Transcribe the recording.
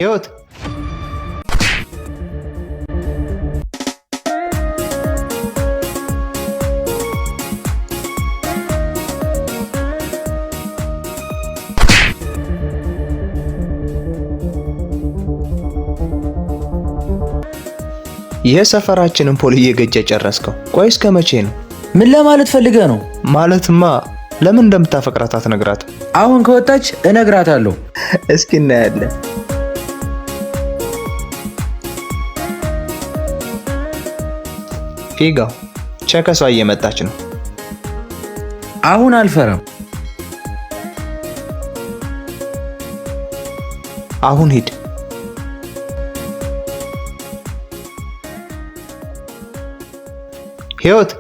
ህይወት የሰፈራችንን ፖል እየገጨ ጨረስከው። ቆይ እስከ መቼ ነው? ምን ለማለት ፈልገህ ነው? ማለትማ ለምን እንደምታፈቅራት አትነግራት? አሁን ከወጣች እነግራታለሁ። እስኪ እናያለን። ፊጋው ቸከሷ እየመጣች ነው። አሁን አልፈራም። አሁን ሂድ። ህይወት